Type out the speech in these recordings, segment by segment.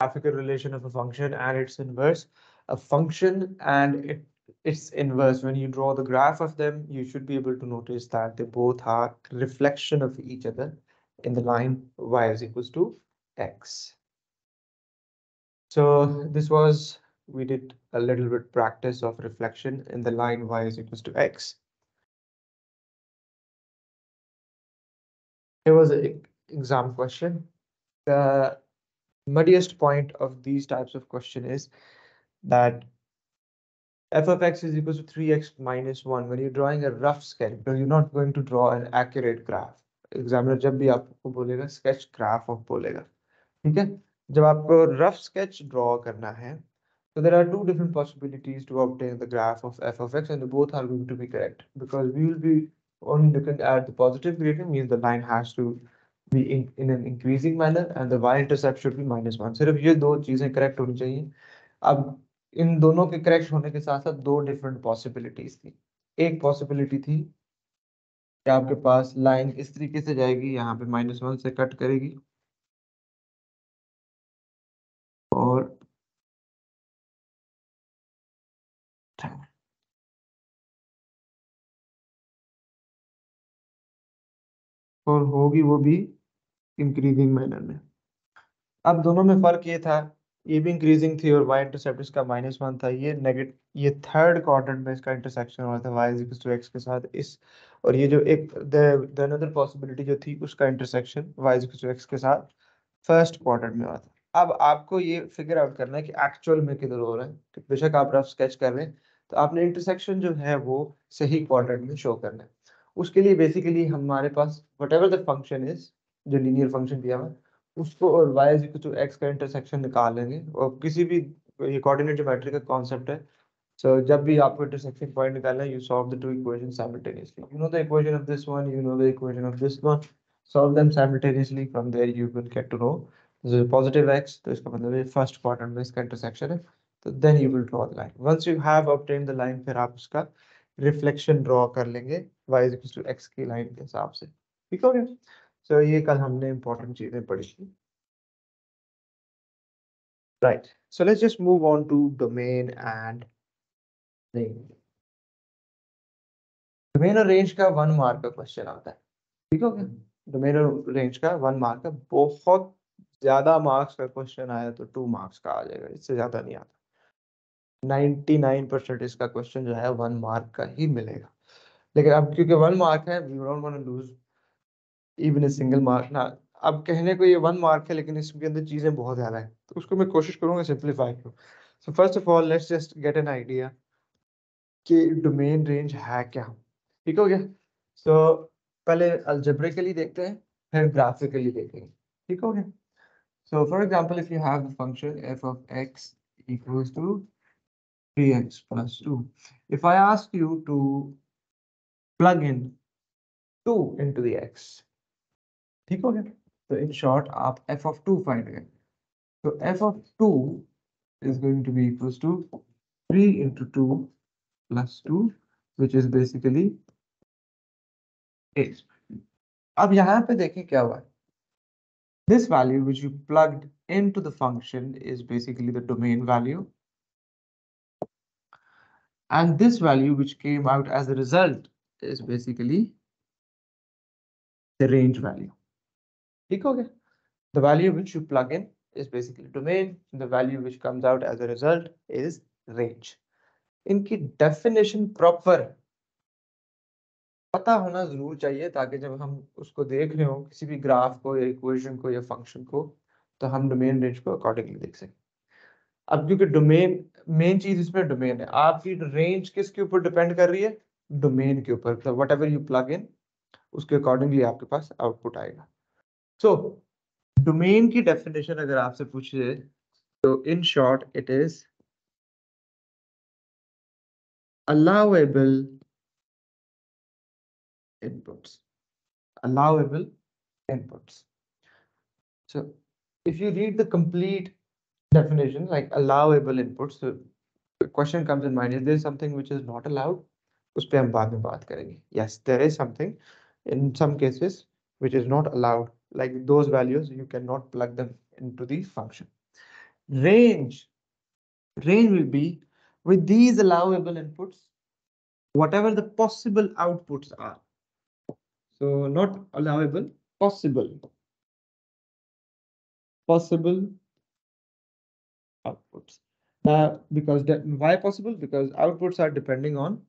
graphical relation of a function and its inverse. A function and its inverse, when you draw the graph of them, you should be able to notice that they both are reflection of each other in the line y is equals to x. So this was, we did a little bit practice of reflection in the line y is equals to x. Here was an exam question. The muddiest point of these types of question is that f of x is equal to 3x minus 1 when you're drawing a rough sketch, because you're not going to draw an accurate graph. Examiner जब भी आपको बोलेगा sketch graph of बोलेगा, ठीक है? जब आपको rough sketch draw करना है, so there are two different possibilities to obtain the graph of f of x, and both are going to be correct because we will be only looking at the positive gradient, means the line has to be in an increasing manner, and the y-intercept should be -1. सिर्फ ये दो चीजें correct होनी चाहिए. अब इन दोनों के correct होने के साथ साथ दो डिफरेंट पॉसिबिलिटीज थी. एक पॉसिबिलिटी थी कि आपके पास लाइन इस तरीके से जाएगी, यहाँ पे -1 से कट करेगी और होगी वो भी इंक्रीजिंग मैनर में. अब दोनों में फर्क ये था, ये भी इंक्रीजिंग थी और y इंटरसेप्ट इसका -1 था. ये थर्ड क्वाड्रेंट में इसका इंटरसेक्शन हो रहा था y इज टू x के साथ इस, और ये जो एक द अनदर पॉसिबिलिटी जो थी उसका intersection y is to x के साथ फर्स्ट क्वाड्रेंट में हुआ था. अब आपको ये फिगर आउट करना है कि एक्चुअल में किधर हो रहा है. कि बेशक आप रफ स्केच कर रहे हैं तो आपने इंटरसेक्शन जो है वो सही क्वाड्रेंट में शो करना है. उसके लिए बेसिकली हमारे पास व्हाटएवर द फंक्शन इज, जो लीनियर फंक्शन दिया हुआ है, उसको और y is equal to x का इंटरसेक्शन निकाल लेंगे. और किसी भी, ये कोऑर्डिनेट ज्योमेट्री का कॉन्सेप्ट है. सो जब भी आपको इंटरसेक्शन पॉइंट निकालना है, you solve the two equation simultaneously. You know the equation of this one, you know the equation of this one, solve them simultaneously. From there you will get to know this is positive x, तो इसका मतलब है first quadrant में इसका intersection है. तो then you will draw the line. Once you have obtained the line, फिर आप उसका रिफ्लेक्शन ड्रॉ कर लेंगे y is equal to x की लाइन के हिसाब से. ठीक हो गया. सो ये कल हमने इंपॉर्टेंट चीजें पढ़ी थी. Right. So let's just move on to domain and range. Domain और range का 1 मार्क का क्वेश्चन आता है. ठीक हो गया. डोमेन और रेंज का 1 मार्क का, बहुत ज्यादा मार्क्स का क्वेश्चन आया तो 2 मार्क्स का आ जाएगा, इससे ज्यादा नहीं आता. 99% इसका क्वेश्चन जो है 1 मार्क का ही मिलेगा. लेकिन अब क्योंकि 1 मार्क है, we don't want to lose even a single mark ना. अब कहने को ये 1 मार्क है लेकिन इसके अंदर चीजें बहुत ज्यादा है, तो उसको मैं कोशिश करूंगा सिंपलीफाई करूं. So first of all let's just get an idea कि डोमेन रेंज है क्या. ठीक हो गया. सो पहले अलजेब्रिकली देखते हैं, फिर ग्राफिकली देखेंगे. ठीक हो गया. So for example if you have the function f of x equals to 3x plus 2, if I ask you to plug in 2 into the x, ठीक हो गया. तो in short आप f of 2 फाइंड करें. तो f of 2 is going to be equals to 3 into 2 plus 2, which is basically 8. अब यहाँ पे देखें क्या हुआ. This value which you plugged into the function is basically the domain value, and this value which came out as a result is basically the range value. ठीक हो गया. The value which you plug in is basically domain, the value which comes out as a result is range. इनकी definition proper पता होना जरूर चाहिए, ताकि जब हम उसको देख रहे हो किसी भी ग्राफ को या इक्वेशन को या फंक्शन को, तो हम डोमेन रेंज को अकॉर्डिंगली देख सकें. अब क्योंकि डोमेन मेन चीज इसमें डोमेन है, आपकी रेंज किसके ऊपर डिपेंड कर रही है, डोमेन के ऊपर. तो what ever you plug in उसके अकॉर्डिंगली आपके पास आउटपुट आएगा. सो डोमेन की डेफिनेशन अगर आपसे पूछे तो in short it is allowable inputs. Allowable inputs. So if you read the complete definition like allowable inputs, so the question comes in mind, is there something which is not allowed? उस पे हम बाद में बात करेंगे. Yes, there is something in some cases which is not allowed, like those values you cannot plug them into the function. Range. Range will be with these allowable inputs, whatever the possible outputs are. So not allowable, possible. Possible outputs. Because that, why possible? Because outputs are depending on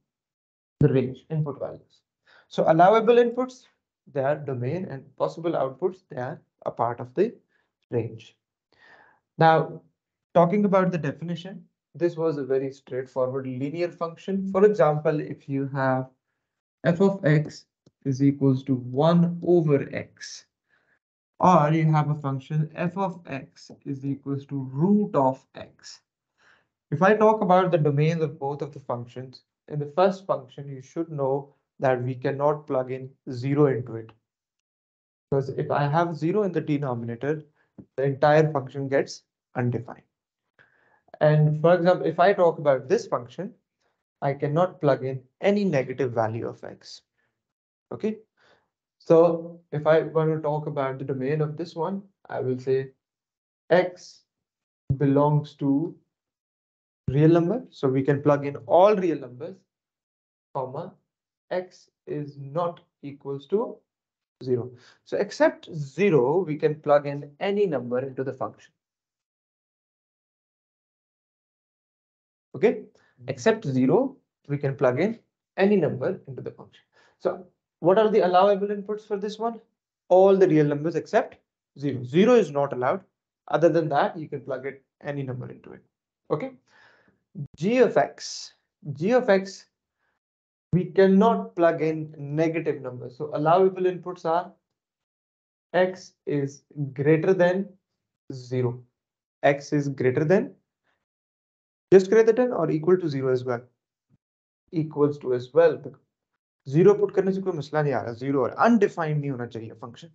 the range input values. So allowable inputs, they are domain, and possible outputs, they are a part of the range. Now, talking about the definition, this was a very straightforward linear function. For example, if you have f of x is equals to 1 over x, or you have a function f of x is equals to root of x. If I talk about the domains of both of the functions, in the first function, you should know that we cannot plug in 0 into it. Because if I have 0 in the denominator, the entire function gets undefined. And for example, if I talk about this function, I cannot plug in any negative value of x. Okay. So if I want to talk about the domain of this one, I will say x belongs to real number. So we can plug in all real numbers, comma, x is not equals to 0. So except 0, we can plug in any number into the function. Okay, except 0, we can plug in any number into the function. So what are the allowable inputs for this one? All the real numbers except 0. 0 is not allowed. Other than that, you can plug in any number into it. Okay, g of x. G of x, we cannot plug in negative numbers. So allowable inputs are x is greater than 0. X is greater than, just greater than or equal to 0 as well. Equals to as well. 0 put करने से कोई मसला नहीं आ रहा, 0 और undefined नहीं होना चाहिए फंक्शन.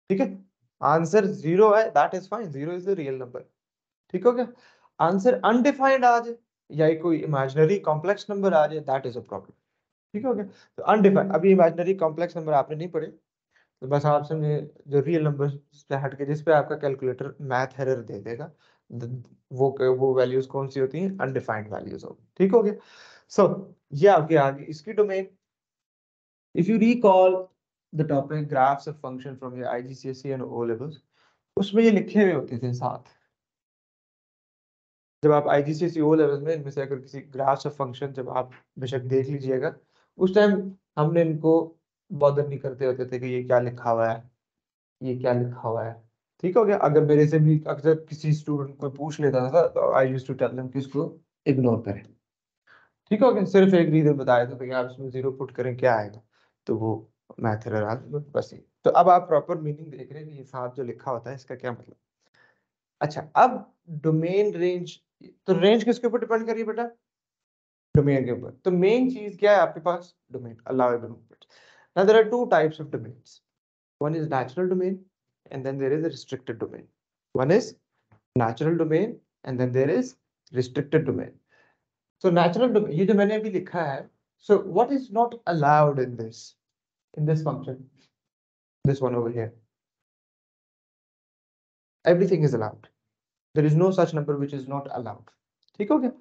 ठीक है, आंसर 0 है, that is fine, 0 is the real number. ठीक हो गया. आंसर अनडिफाइंड आ जाए या कोई इमेजिनरी कॉम्प्लेक्स नंबर आ जाए, दैट इज अ प्रॉब्लम. ठीक हो गया. तो अनडिफाइंड, अभी इमेजिनरी कॉम्प्लेक्स नंबर आपने नहीं पढ़े, तो बस आप समझे जो रियल नंबर से हट के जिस पे आपका कैलकुलेटर मैथ एरर दे देगा, वो वैल्यूज कौन सी होती हैं? अनडिफाइंड वैल्यूज होगी. ठीक हो गया. सो ये आपके आगे इसकी domain. If you recall the topic graphs of function from your IGCSE and O levels, उसमें ये लिखे हुए होते थे साथ. जब आप IGCSE O levels में इनमें से अगर किसी ग्राफ्स ऑफ फंक्शन जब आप बेशक देख लीजिएगा, उस टाइम हमने इनको बॉदर नहीं करते होते थे कि ये क्या लिखा हुआ है, ये क्या लिखा हुआ है. ठीक हो गया. अगर मेरे से भी अक्सर किसी स्टूडेंट को पूछ लेता था तो I used to tell them कि इसको इग्नोर करें. ठीक हो गया. सिर्फ एक रीजन बताया था कि आप इसमें 0 पुट करें क्या आएगा, तो वो मैथ एरर आ गई बस. ये तो अब आप प्रॉपर मीनिंग देख रहे हैं कि ये साथ जो लिखा होता है इसका क्या मतलब. अच्छा, अब डोमेन रेंज. तो रेंज किसके ऊपर डिपेंड करिए बेटा? डोमेन के ऊपर. तो मेन चीज क्या है आपके पास? Domain, allowable inputs. Now there are two types of domains. One is natural domain, and then there is a restricted domain. One is natural domain, and then there is restricted domain. So natural domain, ये जो मैंने अभी लिखा है, so what is not allowed in this function? This one over here. Everything is allowed. There is no such number which is not allowed. ठीक हो गया?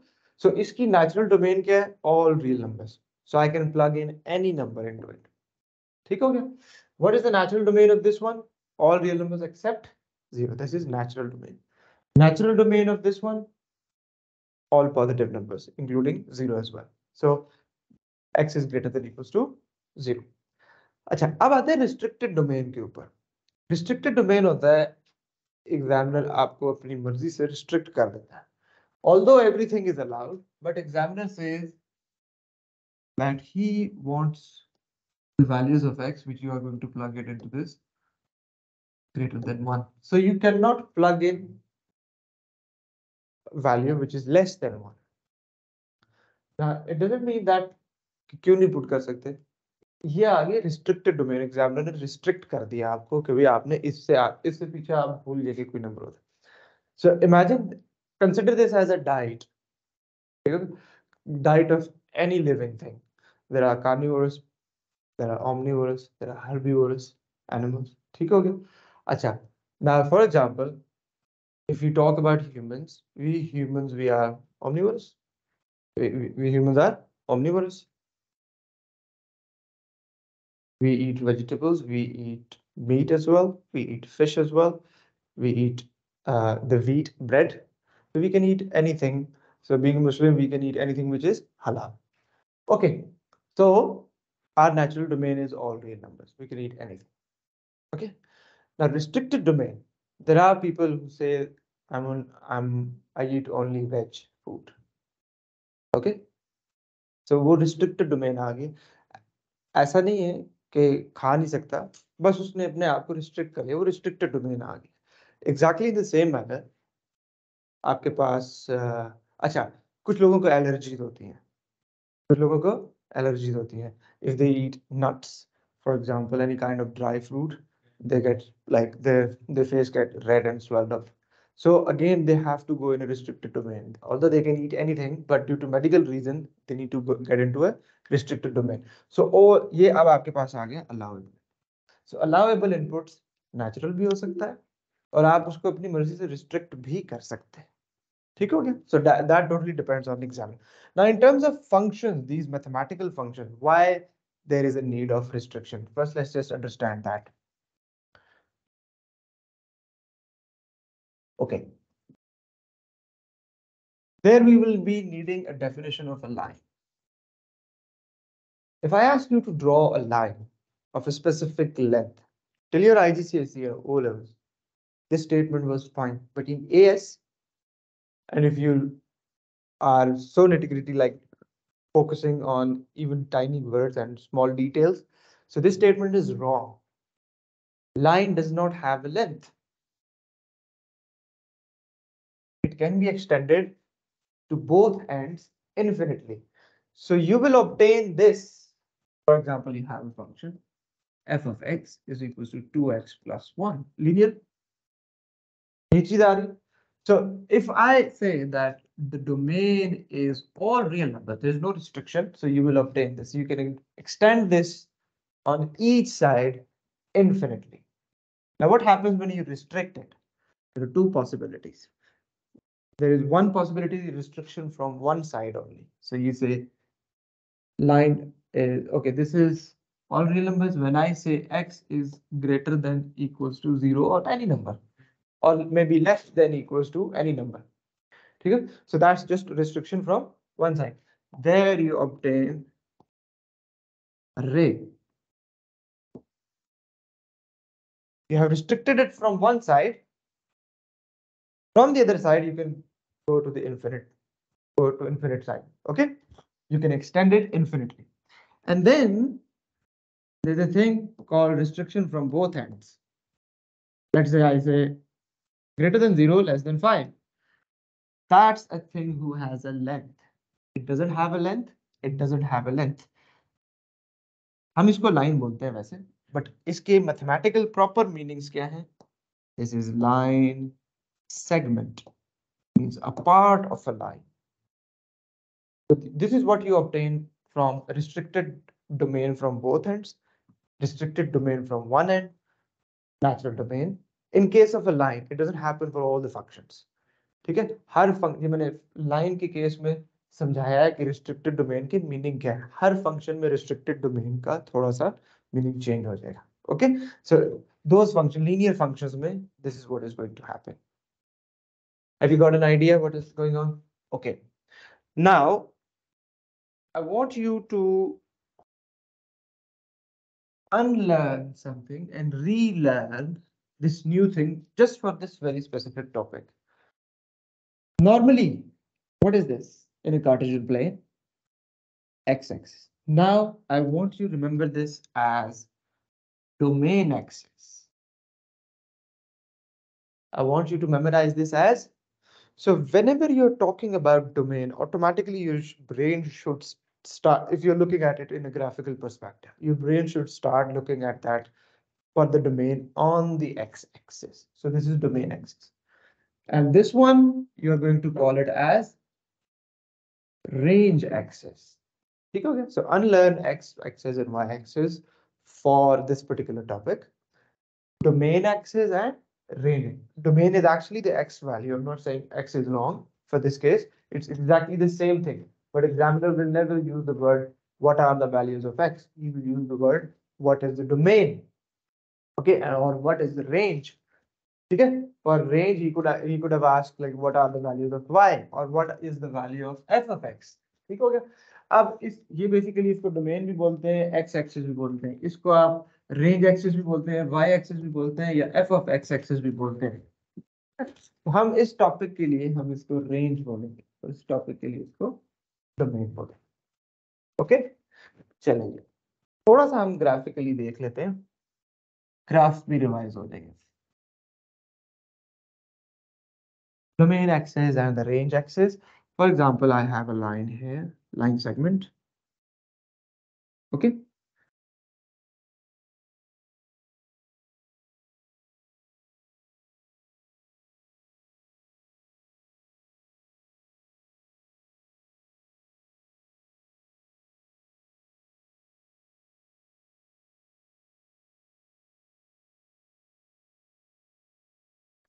So इसकी natural domain क्या है? All real numbers. So I can plug in any number into it. ठीक हो गया? What is the natural domain of this one? All real numbers except 0. This is natural domain. Natural domain of this one, all positive numbers, including 0 as well. So x is greater than equals to 0. अच्छा, अब आते हैं restricted domain के ऊपर. Restricted domain होता है examiner आपको अपनी मर्जी से रिस्ट्रिक्ट कर देता है. Although everything is allowed, but examiner says that he wants the values of x which you are going to plug it into this greater than 1. So you cannot plug in value which is less than 1. Now, it doesn't mean that क्यों नहीं put कर सकते. ये आगे restricted domain, examiner ने restrict कर दिया आपको कि भाई आपने इससे पीछे आप भूल जाइए कोई नंबर होता. So imagine, consider this as a diet. Diet of any living thing. There are carnivorous, there are omnivorous, there are herbivorous animals. ठीक हो गया. अच्छा, now for example, If we talk about humans, we are omnivorous. We humans are omnivorous. We eat vegetables, we eat meat as well, we eat fish as well, we eat the wheat bread. So we can eat anything. So being a Muslim, we can eat anything which is halal. Okay, so our natural domain is all real numbers. We can eat anything. Okay. Now restricted domain. There are people who say I eat only veg food. Okay. So वो restricted domain आ गई. ऐसा नहीं है कि खा नहीं सकता, बस उसने अपने आप को रिस्ट्रिक्ट कर लिया, वो रिस्ट्रिक्टेड डोमेन आ गया. एग्जैक्टली द सेम मैनर आपके पास अच्छा, कुछ लोगों को एलर्जीज होती हैं, कुछ लोगों को एलर्जीज होती हैं. If they eat nuts, for example any kind of dry fruit, they get like their face get red and swelled up. So again they have to go in a restricted domain, although they can eat anything, but due to medical reason they need to get into a restricted domain. So ये अब आपके पास आ गया allowable. So allowable inputs natural भी हो सकता है और आप उसको अपनी मर्जी से restrict भी कर सकते हैं. ठीक हो गया? So that totally depends on the examiner. Now in terms of functions, these mathematical functions, why there is a need of restriction? First, let's just understand that. Okay. There we will be needing a definition of a line. If I ask you to draw a line of a specific length till your IGCSE or O levels, this statement was fine. But in AS, and if you are so nitty-gritty like focusing on even tiny words and small details, so this statement is wrong. Line does not have a length. It can be extended to both ends infinitely. So you will obtain this. For example, you have a function f of x is equals to 2x plus 1, linear. So if I say that the domain is all real numbers, there's no restriction, so you will obtain this. You can extend this on each side infinitely. Now what happens when you restrict it? There are two possibilities. There is one possibility, restriction from one side only. So you say line is, okay, this is all real numbers when I say x is greater than equals to 0 or any number, or maybe less than equals to any number. Okay? So that's just restriction from one side. There you obtain array. You have restricted it from one side. From the other side, you can go to the infinite side. Okay? You can extend it infinitely. And then there's a thing called restriction from both ends. Let's say I say greater than 0, less than 5. That's a thing who has a length. It doesn't have a length. It doesn't have a length. हम इसको line बोलते हैं वैसे, but इसके mathematical proper meanings क्या हैं? This is line segment, means a part of a line. So this is what you obtain from a restricted domain from both ends, restricted domain from one end, natural domain. In case of a line, it doesn't happen for all the functions. ठीक है, हर function, मैंने line के case में समझाया है कि restricted domain की मीनिंग क्या है. हर फंक्शन में रिस्ट्रिक्टेड डोमेन का थोड़ा सा मीनिंग चेंज हो जाएगा. Okay, so those function, linear functions में this is what is going to happen. Have you got an idea what is going on? Okay, now I want you to unlearn something and relearn this new thing just for this very specific topic. Normally, what is this in a Cartesian plane? X-axis. Now I want you to remember this as domain axis. I want you to memorize this as, so whenever you're talking about domain, automatically your brain should start, if you're looking at it in a graphical perspective, your brain should start looking at that for the domain on the x-axis. So this is domain axis. And this one, you're going to call it as range axis. Okay, so unlearn x-axis and y-axis for this particular topic. Domain axis and range. Domain is actually the x value. I'm not saying x is long for this case. It's exactly the same thing. But examiner will never use the word what are the values of x. He will use the word what is the domain. Okay, or what is the range. Okay, for range he could have asked like what are the values of y or what is the value of f of x. ठीक हो गया. अब इस ये basically इसको domain भी बोलते हैं, एक्स एक्सिस भी बोलते हैं, इसको आप रेंज एक्सिस भी बोलते हैं, वाई एक्सिस भी बोलते हैं, या एफ ऑफ एक्स एक्सिस भी बोलते हैं. तो हम इस टॉपिक के लिए हम इसको रेंज बोलेंगे, तो इस टॉपिक के लिए इसको डोमेन बोलेंगे. ओके, चलेंगे थोड़ा सा हम ग्राफिकली देख लेते हैं, ग्राफ्स भी रिवाइज हो जाएंगे. Domain axis and the range axis. For example, I have a line here, line segment. Okay.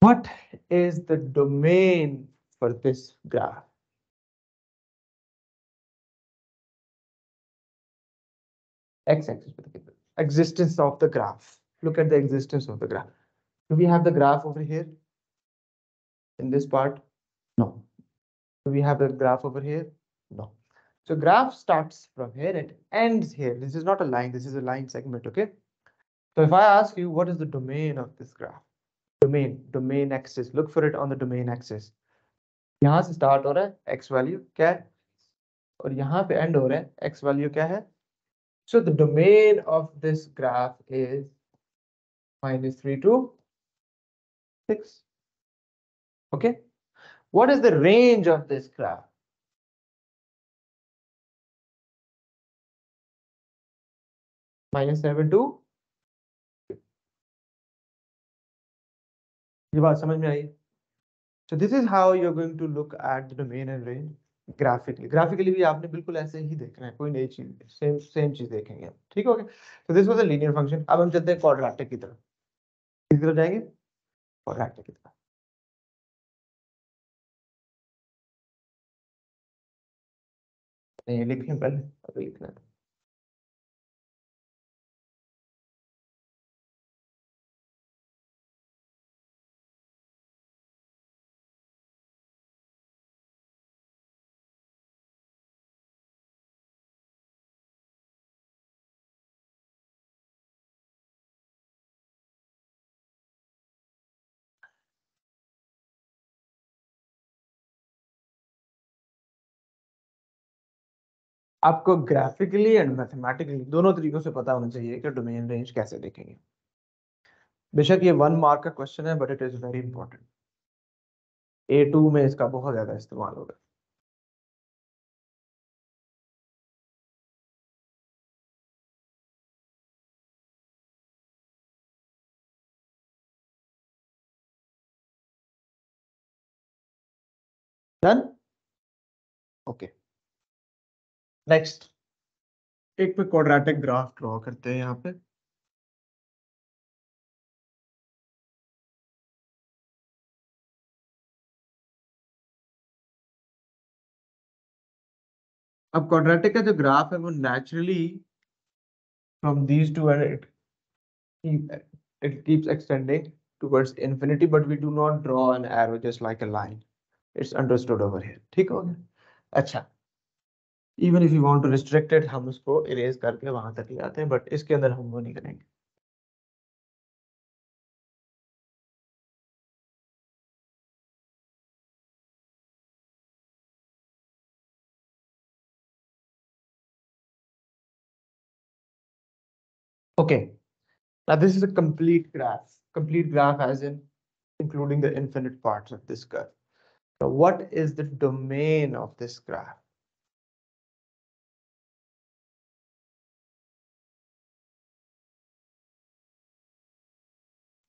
What is the domain for this graph? X-axis, existence of the graph. Look at the existence of the graph. Do we have the graph over here in this part? No. Do we have the graph over here? No. So graph starts from here, it ends here. This is not a line, this is a line segment, okay? So if I ask you, what is the domain of this graph? Domain axis, look for it on the domain axis. यहाँ से start हो रहा है x value क्या है और यहाँ पे एंड हो रहा है x वैल्यू क्या है. So the domain of this graph is -3 to 6. Okay, what is the range of this graph? -7 to. ये बात समझ में आई? So this is how you're going to look at the domain and range graphically भी आपने बिल्कुल ऐसे ही देखना है, कोई नई चीज सेम चीज देखेंगे हम. ठीक हो गया. So this was a linear function. अब हम चलते हैं क्वाड्रेटिक की तरफ. किस तरफ जाएंगे? क्वाड्रेटिक की तरफ. नहीं लिखें पहले, अभी लिखना है. आपको ग्राफिकली एंड मैथमेटिकली दोनों तरीकों से पता होना चाहिए कि डोमेन रेंज कैसे देखेंगे. बेशक ये 1 मार्क का क्वेश्चन है, but it is very important. A2 में इसका बहुत ज्यादा इस्तेमाल होगा. डन. ओके, नेक्स्ट एक पे क्वाड्रेटिक ग्राफ ड्रॉ करते हैं यहाँ पे. अब क्वाड्रेटिक का जो ग्राफ है वो naturally from these two and it keeps extending towards infinity, but we do not draw an arrow just like a line. It's understood over here. ठीक हो गया. अच्छा, even if you want to restrict it, हम उसको erase करके वहां तक ले आते हैं, बट इसके अंदर हम वो नहीं करेंगे. Okay, now this is a complete graph. Complete graph as in including the infinite parts of this curve. So what is the domain of this graph?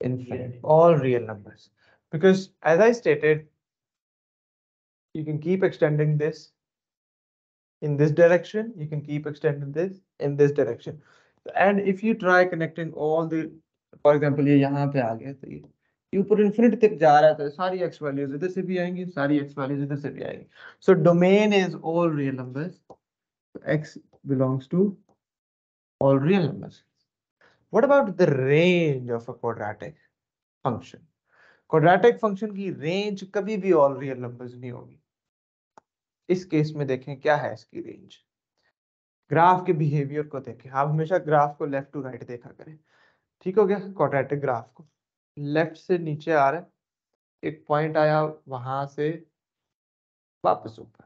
Infinite, all real numbers. Because as I stated, you can keep extending this in this direction, you can keep extending this in this direction. And if you try connecting all the, for example, ये यहाँ पे आ गया, तो ये ऊपर infinity तक जा रहा है तो सारी एक्स वैल्यूज इधर से भी आएंगी, सारी एक्स वैल्यूज इधर से भी आएंगी. So domain is all real numbers. X belongs to all real numbers. What about the range of a quadratic function? Quadratic function की range कभी भी all real numbers नहीं होगी. इस केस में देखें क्या है इसकी रेंज. ग्राफ के बिहेवियर को देखें. आप हमेशा ग्राफ को लेफ्ट टू राइट देखा करें. ठीक हो गया. क्वाड्रेटिक ग्राफ को लेफ्ट से नीचे आ रहा है, एक पॉइंट आया, वहां से वापस ऊपर.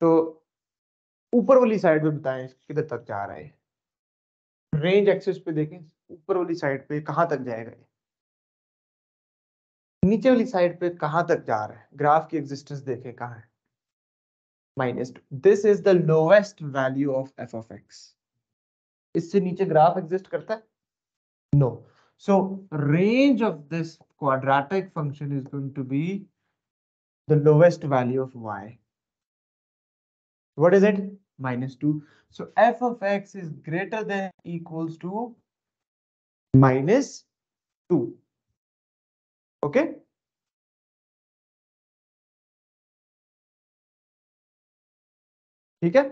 तो ऊपर वाली साइड में बताएं किधर तक जा रहा है. रेंज एक्सिस पे देखें, ऊपर वाली साइड पे कहां तक जाएगा ये, नीचे वाली साइड पे कहां तक जा रहा है. ग्राफ की एग्जिस्टेंस देखें कहां है, -2. This is the lowest value of f of x. इससे नीचे ग्राफ एग्जिस्ट करता है? No. So range of this quadratic function is going to be the lowest value of y. What is it? -2. So f of x is greater than equals to -2. Okay? ठीक है.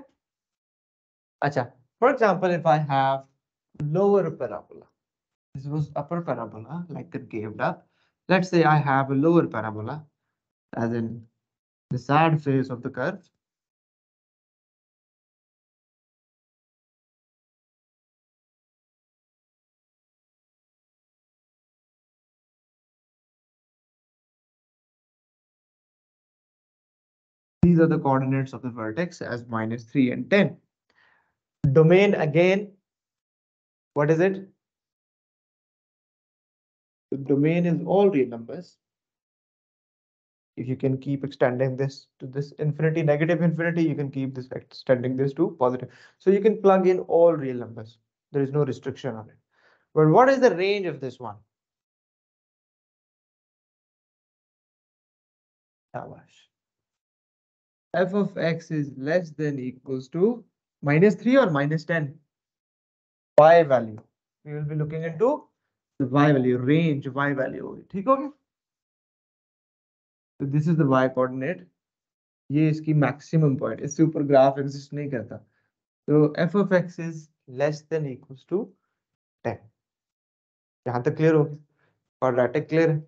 अच्छा. For example, if I have lower parabola, this was upper parabola, like concaved up. Let's say I have a lower parabola, as in the sad face of the curve. These are the coordinates of the vertex as -3 and 10. Domain again, what is it? The domain is all real numbers. If you can keep extending this to this infinity, negative infinity, you can keep this extending this to positive. So you can plug in all real numbers. There is no restriction on it. But what is the range of this one? Shabash. F of x is less than equals to -3 or -10. Y value. We will be looking into the y value, range y value होगी. ठीक हो गया? So this is the y coordinate. ये इसकी maximum point. इससे ऊपर graph exist नहीं करता. So f of x is less than equals to 10. यहाँ तक क्लियर हो गया? क्वाड्रेटिक क्लियर है?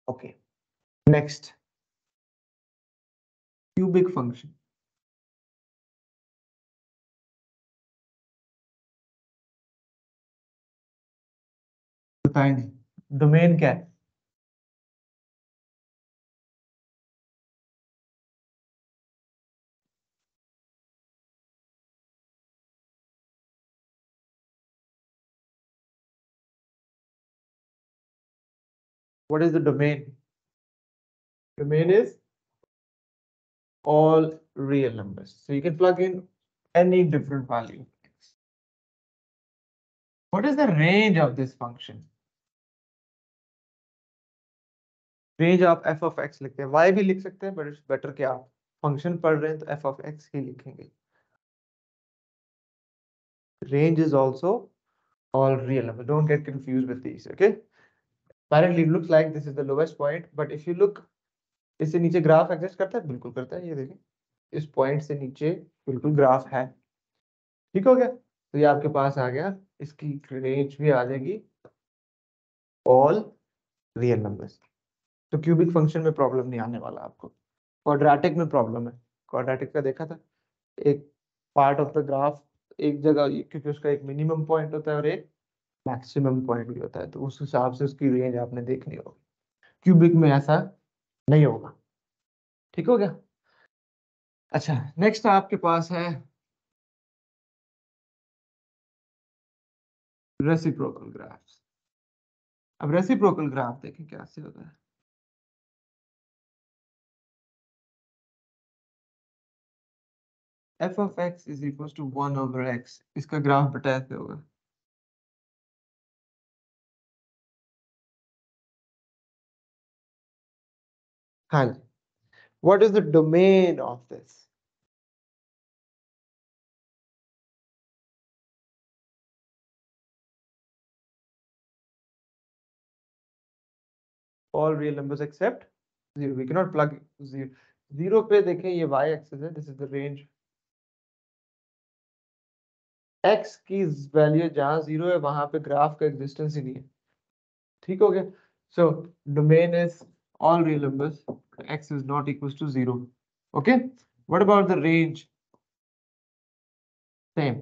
ओके. Next, cubic function. बताएं नहीं. डोमेन क्या है? What is the domain? Domain is all real numbers. So you can plug in any different value. What is the range of this function? Range आप f of x लिखते हैं, y भी लिख सकते हैं, बट इट्स बेटर कि आप function पढ़ रहे हैं तो f of x ही लिखेंगे. Range is also all real numbers. Don't get confused with these. Okay. Apparently it looks like this is the lowest point, but if you look, इससे नीचे graph exist करता है? बिल्कुल करता है. ये देखें, इस पॉइंट से नीचे बिल्कुल ग्राफ है. ठीक हो गया. तो ये आपके पास आ गया. इसकी रेंज भी आ जाएगी ऑल रियल नंबर्स. तो क्यूबिक फंक्शन में प्रॉब्लम नहीं आने वाला आपको. क्वाड्रेटिक में प्रॉब्लम है. क्वाड्रेटिक का देखा था, एक पार्ट ऑफ द ग्राफ एक जगह, क्योंकि उसका एक मिनिमम पॉइंट होता है और एक मैक्सिमम पॉइंट भी होता है, तो उस हिसाब से उसकी रेंज आपने देखनी होगी. क्यूबिक में ऐसा नहीं होगा. ठीक हो गया. अच्छा, नेक्स्ट आपके पास है रेसिप्रोकल ग्राफ्स. अब रेसिप्रोकल ग्राफ देखें क्या से होता है. f of x is equals to 1 over x. इसका ग्राफ बताया क्या होगा? हाँ जी. What is the domain of this? all real numbers except 0. We cannot plug 0. 0 पे देखें ये y axis है, this is the range. x की वैल्यू जहां 0 है वहां पे ग्राफ का एग्जिस्टेंस ही नहीं है. ठीक हो गया. So domain is all real numbers. X is not equals to 0. Okay. What about the range? Same.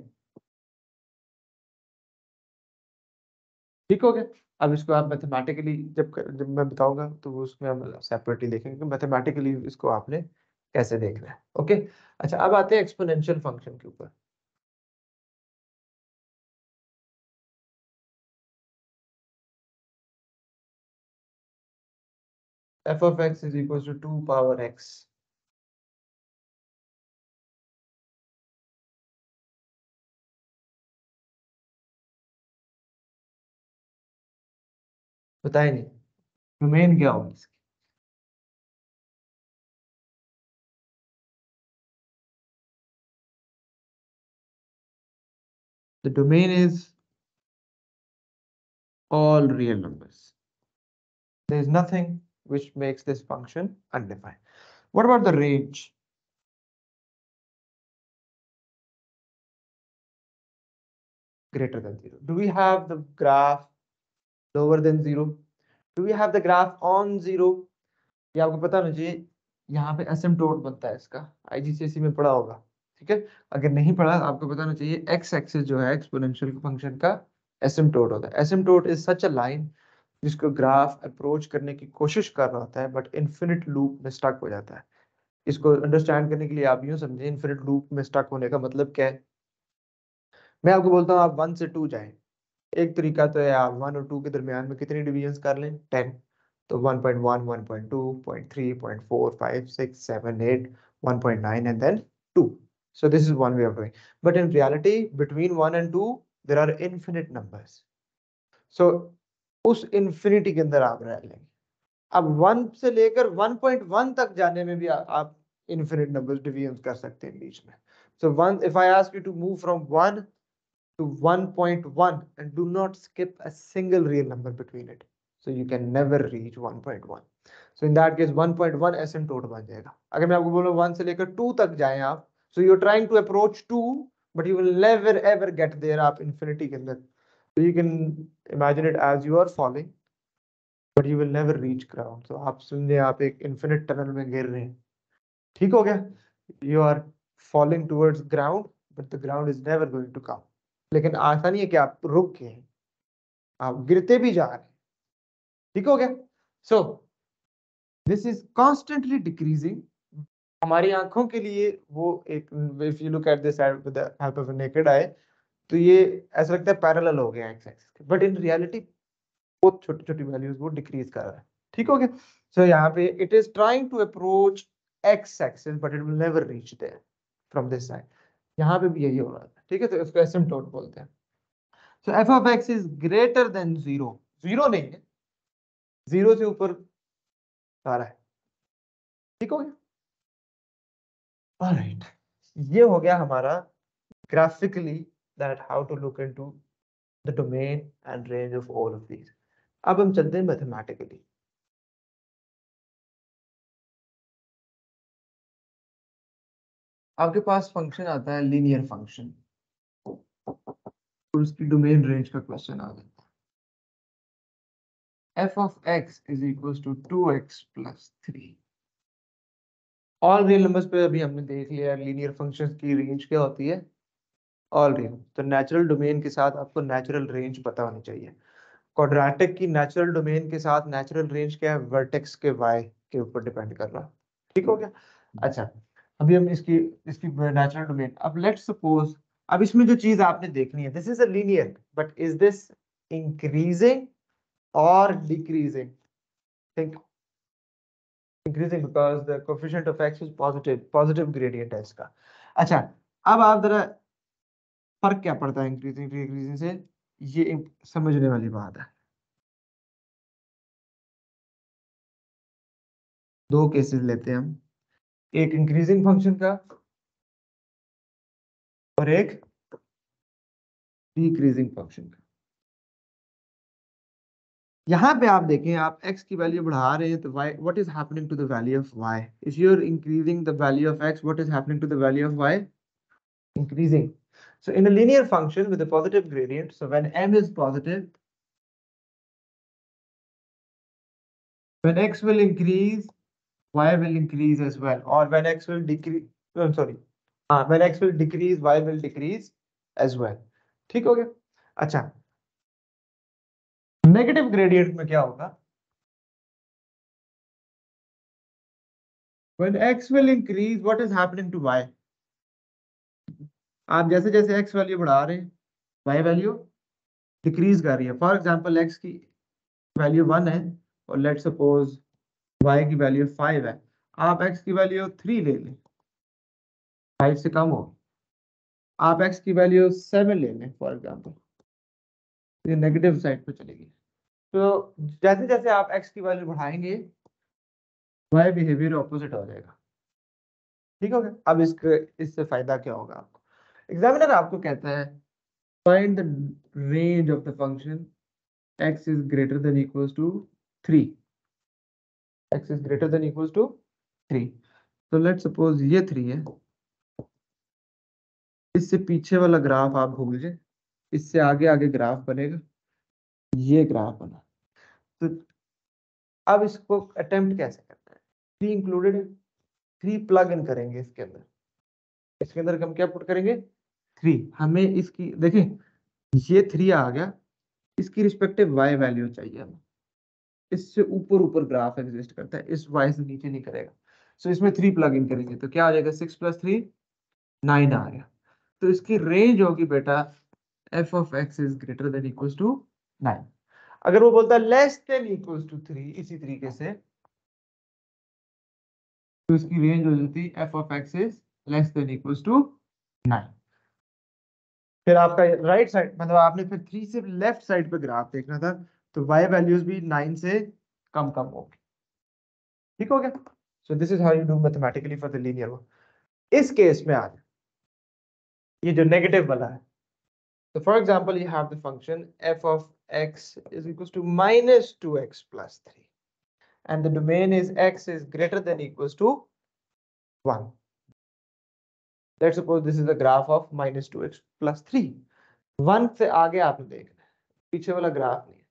ठीक हो गया. अब इसको आप मैथमेटिकली जब मैं बताऊंगा तो वो उसमें हम सेपरेटली देखेंगे कि मैथमेटिकली इसको आपने कैसे देखना है. ओके. अच्छा, अब आते हैं एक्सपोनेंशियल फंक्शन के ऊपर. f of x is equals to 2 power x. बताए नहीं डोमेन क्या होगी इसकी. The domain is all real numbers. There is nothing which makes this function undefined. What about the range? Greater than 0. Do we have the graph lower than 0? Do we have the graph on 0? ये आपको पता होना चाहिए. यहाँ पे asymptote बनता है इसका. आईजीसीएसई में पढ़ा होगा. ठीक है. अगर नहीं पढ़ा तो आपको पता होना चाहिए एक्स एक्सिस जो है एक्सपोनेंशियल फंक्शन का एसिम्प्टोट होता है. Asymptote is such a line जिसको ग्राफ अप्रोच करने की कोशिश कर रहा होता है बट इन्फिनिट लूप में स्टक हो जाता है. इसको अंडरस्टैंड करने के लिए आप यूं समझें, इन्फिनिट लूप में स्टक होने का मतलब क्या है. मैं आपको बोलता हूँ आप 1 से 2 जाएं. एक तरीका तो है आप 1 और 2 के दरमियान में कितनी डिवीजन कर लें, 10. तो 1.1, 1.2, 0.3, 0.4, 5, 6, 7, 8, 1.9 and then 2. So this is one way of doing. But in reality, between 1 and 2, there are infinite numbers. So उस infinity के अंदर आप रह लेंगे. अब 1 से लेकर 1.1 तक जाने में भी आप infinite numbers डिवीजन कर सकते हैं बीच में. So if I ask you to move from 1 to 1.1 and do not skip a single real number between it, so you can never reach 1.1. So in that case 1.1 asymptote बन जाएगा. अगर मैं आपको बोलूं 1 से लेकर 2 तक जाएं आप, so you're trying to approach 2 but you will never ever get there आप infinity के अंदर. So you can imagine it as you are falling but you will never reach ground. So आप समझे आप एक infinite tunnel में गिर रहे हैं. ठीक हो गया. You are falling towards ground but the ground is never going to come. लेकिन ऐसा नहीं है कि आप रुक गए, आप गिरते भी जा रहे हैं. ठीक हो गया. So this is constantly decreasing. हमारी आंखों के लिए वो एक, if you look at this with the help of a naked eye, तो ये ऐसा लगता है पैरेलल हो गया एक्स एक्सिस के, बट इन रियलिटी बहुत छोटी छोटी वैल्यूज वो डिक्रीज कर रहा है. ठीक हो गया. सो यहाँ पे it is trying to approach x axis but it will never reach there from this side. यहाँ पे भी यही हो रहा है. ठीक है. तो इसको एसिम्प्टोट बोलते हैं. So f of x is greater than 0. 0 नहीं है, 0 से ऊपर आ रहा है. ठीक हो गया. ऑलराइट. ये हो गया हमारा graphically that how to look into the domain and range of all of these. अब हम चलते हैं मैथमेटिकली. आपके पास फंक्शन आता है लीनियर फंक्शन और उसकी डोमेन रेंज का क्वेश्चन आ जाता है. f of x is equals to 2x plus 3. All real numbers पे अभी हमने देख लिया लीनियर फंक्शंस की रेंज क्या होती है, ऑल रियल. तो नेचुरल डोमेन के साथ आपको नेचुरल रेंज पता होनी चाहिए. क्वाड्रेटिक की नेचुरल डोमेन के साथ नेचुरल रेंज क्या है, वर्टेक्स के वाई के ऊपर डिपेंड कर रहा. ठीक हो गया. अच्छा, अभी हम इसकी इसकी नेचुरल डोमेन. अब लेट्स सपोज, अब इसमें जो चीज आपने देखनी है, this is a linear but is this increasing और decreasing. Think increasing because the coefficient of x is positive gradient है इसका. अच्छा, अब आप जरा फर्क क्या पड़ता है इंक्रीजिंग डिक्रीजिंग से, ये समझने वाली बात है. दो केसेस लेते हैं हम, एक इंक्रीजिंग फंक्शन का और एक डिक्रीजिंग फंक्शन का. यहाँ पे आप देखें, आप x की वैल्यू बढ़ा रहे हैं तो y, what is happening to the value of y? If you're increasing the value of x, what is happening to the value of y? Increasing. So in a linear function with a positive gradient, so when m is positive, when x will increase, y will increase as well. Or when x will decrease, I'm sorry, when x will decrease, y will decrease as well. ठीक हो गया? अच्छा, negative gradient में क्या होगा? When x will increase, what is happening to y? आप जैसे जैसे x वैल्यू बढ़ा रहे हैं, y वैल्यू डिक्रीज कर रही है. फॉर एग्जांपल x की वैल्यू 1 है और लेट सपोज y की वैल्यू 5 है. आप x की वैल्यू 3 ले लें, 5 से कम हो. आप x की वैल्यू 7 ले लें फॉर एग्जांपल, ये नेगेटिव साइड पे चलेगी. तो जैसे जैसे आप x की वैल्यू बढ़ाएंगे, y बिहेवियर ऑपोजिट हो जाएगा. ठीक हो गया? अब इससे फायदा क्या होगा आपको? एग्जामिनर आपको कहता है find the range of the function x is greater than equals to 3. x is greater than equals to 3. तो लेट सपोज ये 3 है. इससे पीछे वाला ग्राफ आप भूल जाए, इससे आगे आगे ग्राफ बनेगा, ये ग्राफ बना. तो अब इसको अटेम्प्ट कैसे करना है? 3 इंक्लूडेड है, 3 प्लग इन करेंगे इसके अंदर. इसके अंदर हम क्या पुट करेंगे? 3. हमें इसकी देखें, ये 3 आ गया, इसकी रिस्पेक्टिव y वैल्यू चाहिए हमें. इससे ऊपर ऊपर ग्राफ एग्जिस्ट करता है, इस y से नीचे नहीं करेगा. सो इसमें 3 प्लग इन करेंगे तो क्या आ जाएगा? 6 + 3 9 आ गया. तो इसकी रेंज होगी बेटा f of x is greater than equals to 9. अगर वो बोलता है लेस देन इक्वल्स टू 3 इसी तरीके से, तो इसकी रेंज हो जाती f of x is less than equals to 9. फिर आपका राइट साइड, मतलब आपने फिर 3 से लेफ्ट साइड पे ग्राफ देखना था, तो y वैल्यूज भी 9 से कम कम होगी. ठीक हो गया? So this is how you do mathematically for the linear one. इस केस में आज ये जो नेगेटिव वाला है, so for example you have the function f of x is equals to minus 2x plus 3 and the domain is x is greater than equals to 1. Let's suppose this is the graph of minus 2x plus 3. 1 से आगे आपने देखना है, पीछे वाला graph नहीं है.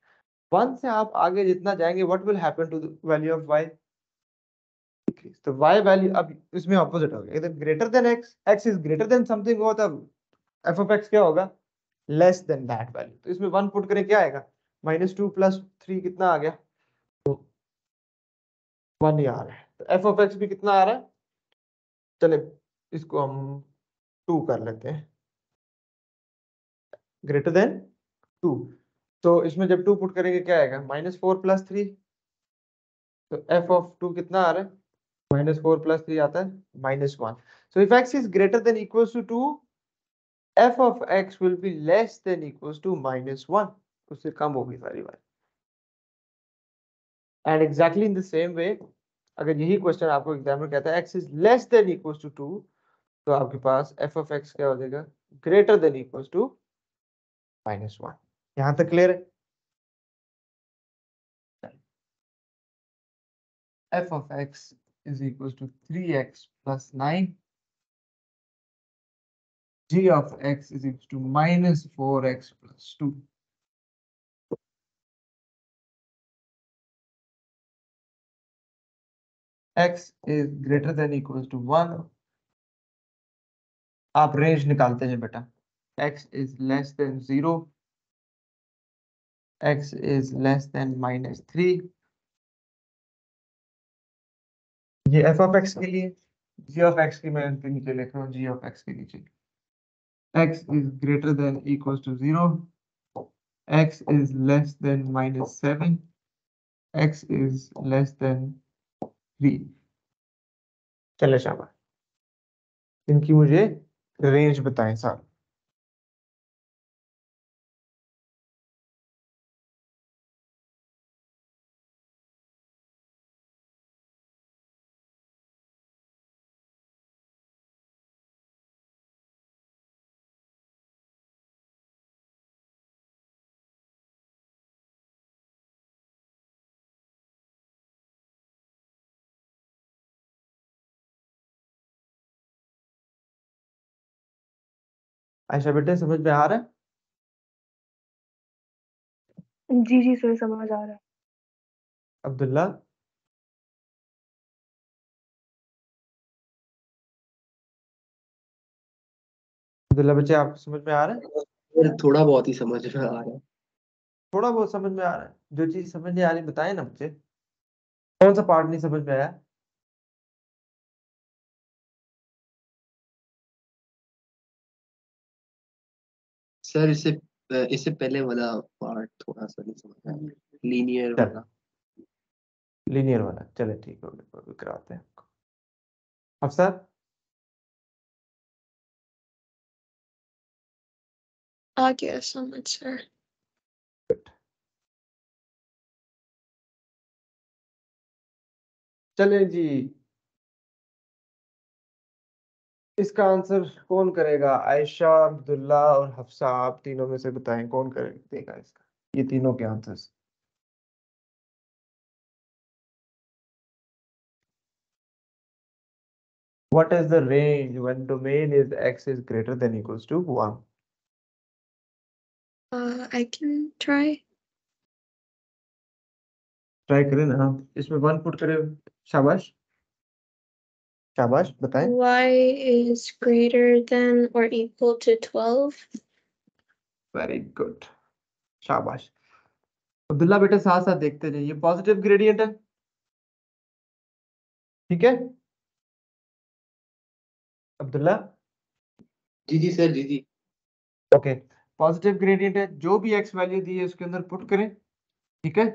1 से आप आगे जितना जाएंगे, what will happen to the value of y? Decrease. तो y वैल्यू अब इसमें ऑपोजिट हो गया. इधर greater than x, x is greater then something हो, तब f of x क्या होगा? Less than that value. तो इसमें 1 पुट करें, क्या आएगा? -2 + 3 कितना आ गया? तो 1 ही आ रहा है. तो f of x भी कितना आ रहा है? चले इसको हम 2 कर लेते हैं, ग्रेटर देन 2. तो इसमें जब 2 पुट करेंगे क्या आएगा? -4 + 3. तो f of 2 कितना आ रहा है? -4 + 3 आता है -1. So if x is greater than equals to 2, f of x will be less than equals to -1. उससे कम होगी सारी बात. And exactly in the same way, अगर यही क्वेश्चन आपको एग्जामिनर कहता है x is less than equals to 2, तो आपके पास f of x क्या हो जाएगा? Greater than equals to -1. यहां तक क्लियर है? f of x is equals to 3x plus 9. g of x is equals to -4x plus 2. x is greater than equals to 1. आप range निकालते हैं बेटा. x is less than 0, x is less than -3. ये f of x के लिए. g of x की मैं इनके नीचे लिख रहा हूँ, g of x के नीचे x is greater than equals to 0, x is less than -7, x is less than 3. चले शाबाश, इनकी मुझे रेंज बताएं साहब. आयशा बेटे समझ में आ रहा है? जी जी सर, समझ आ रहा है। अब्दुल्ला, अब्दुल्ला बच्चे आपको समझ में आ रहा है? ये थोड़ा बहुत ही समझ में आ रहा है। थोड़ा बहुत समझ में आ रहा है? जो चीज समझ नहीं आ रही बताए ना बच्चे, कौन सा पार्ट नहीं समझ में आया? सर इससे पहले वाला पार्ट थोड़ा सा नहीं समझ आया, लीनियर चल, वाला। लीनियर वाला, चले ठीक हो गया, अभी कराते हैं आपको। अफसर, आ गया समझ सर। चले जी, इसका आंसर कौन करेगा? आयशा, अब्दुल्ला और हफ्सा, आप तीनों में से बताएं कौन देगा इसका, ये तीनों के answers. What is the range when domain is x is greater than equals to 1? I can try. Try करें ना, इसमें 1 पुट करें। शाबाश, शाबाश, बताएं। Y is greater than or equal to 12. Very good, शाबाश। अब्दुल्ला बेटा साथ साथ देखते जाइए, पॉजिटिव ग्रेडियंट है, ठीक है अब्दुल्ला? जी जी सर, जी जी। ओके, पॉजिटिव ग्रेडियंट है, जो भी x वैल्यू दी है उसके अंदर पुट करें, ठीक है।